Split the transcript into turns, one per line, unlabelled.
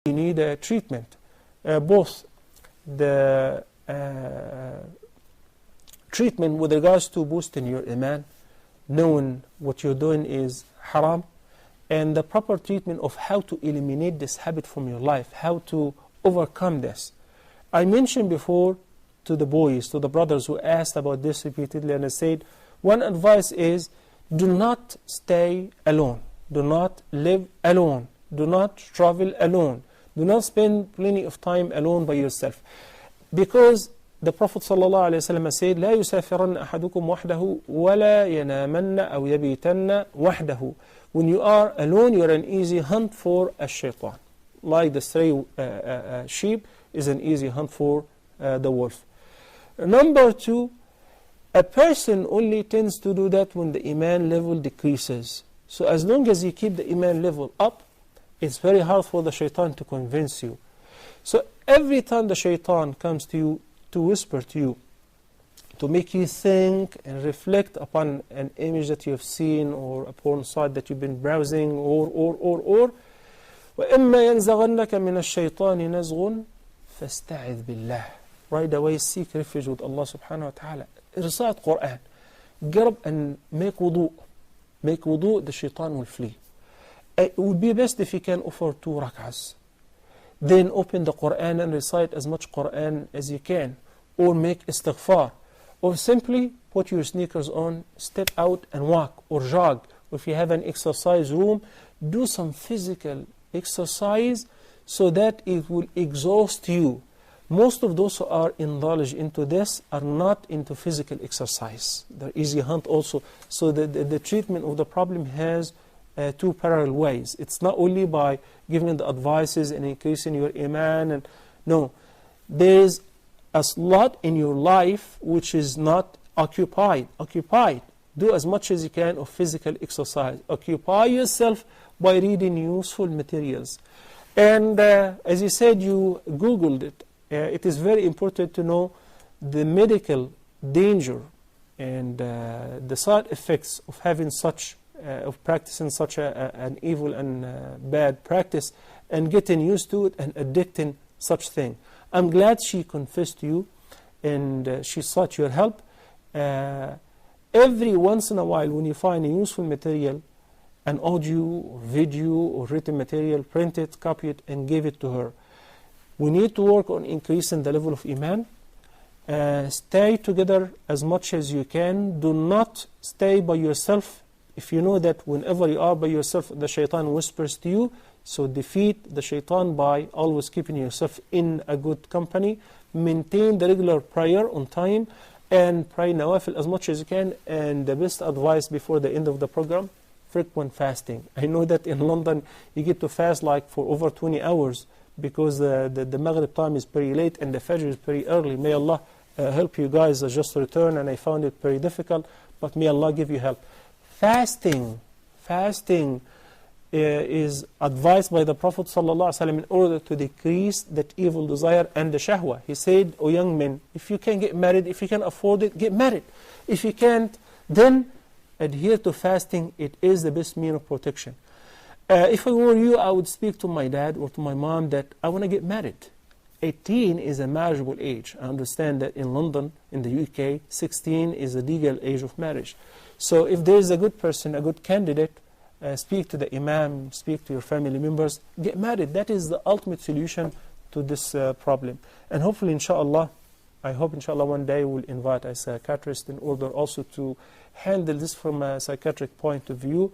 you need a treatment. Both the treatment with regards to boosting your iman, knowing what you're doing is haram, and the proper treatment of how to eliminate this habit from your life, how to overcome this. I mentioned before to the boys, to the brothers who asked about this repeatedly, and I said, one advice is, do not stay alone. Do not live alone. Do not travel alone. Do not spend plenty of time alone by yourself. Because the Prophet ﷺ said, لا يسافرن أحدكم وحده ولا ينامن أو يبيتن وحده. When you are alone, you are an easy hunt for a shaitan. Like the stray sheep is an easy hunt for the wolf. Number two, a person only tends to do that when the iman level decreases. So as long as you keep the iman level up, it's very hard for the shaitan to convince you. So every time the shaitan comes to you to whisper to you, to make you think and reflect upon an image that you have seen or a porn site that you've been browsing or وَإِمَّا يَنْزَغَنَّكَ مِنَ الشَّيْطَانِ نَزْغٌ فَاسْتَعِذْ بِاللَّهِ. Right away seek refuge with Allah subhanahu wa ta'ala. Recite Quran. Get up and make wudu. Make wudu, the shaitan will flee. It would be best if you can offer 2 rak'ahs. Then open the Quran and recite as much Quran as you can. Or make istighfar. Or simply put your sneakers on, step out and walk or jog. Or if you have an exercise room, do some physical exercise so that it will exhaust you. Most of those who are indulged into this are not into physical exercise. They're easy hunt also. So the treatment of the problem has 2 parallel ways. It's not only by giving the advices and increasing your iman. And no, there's a lot in your life which is not occupied. Do as much as you can of physical exercise. Occupy yourself by reading useful materials. And as you said, you Googled it. It is very important to know the medical danger and the side effects of having such, of practicing such an evil and bad practice and getting used to it and addicting such thing. I'm glad she confessed to you and she sought your help. Every once in a while when you find a useful material, an audio or video or written material, print it, copy it and give it to her. We need to work on increasing the level of iman. Stay together as much as you can. Do not stay by yourself. If you know that whenever you are by yourself, the shaitan whispers to you, so defeat the shaitan by always keeping yourself in a good company. Maintain the regular prayer on time and pray nawafil as much as you can. And the best advice before the end of the program, frequent fasting. I know that in London you get to fast like for over 20 hours because the Maghrib time is very late and the Fajr is very early. May Allah help you guys just return, and I found it very difficult, but may Allah give you help. Fasting is advised by the Prophet ﷺ in order to decrease that evil desire and the shahwa. He said, O young men, if you can get married, if you can afford it, get married. If you can't, then adhere to fasting. It is the best means of protection. If I were you, I would speak to my dad or to my mom that I want to get married. 18 is a marriageable age. I understand that in London, in the UK, 16 is the legal age of marriage. So if there is a good person, a good candidate, speak to the imam, speak to your family members, get married. That is the ultimate solution to this problem. And hopefully, inshallah, I hope inshallah one day we'll invite a psychiatrist in order also to handle this from a psychiatric point of view.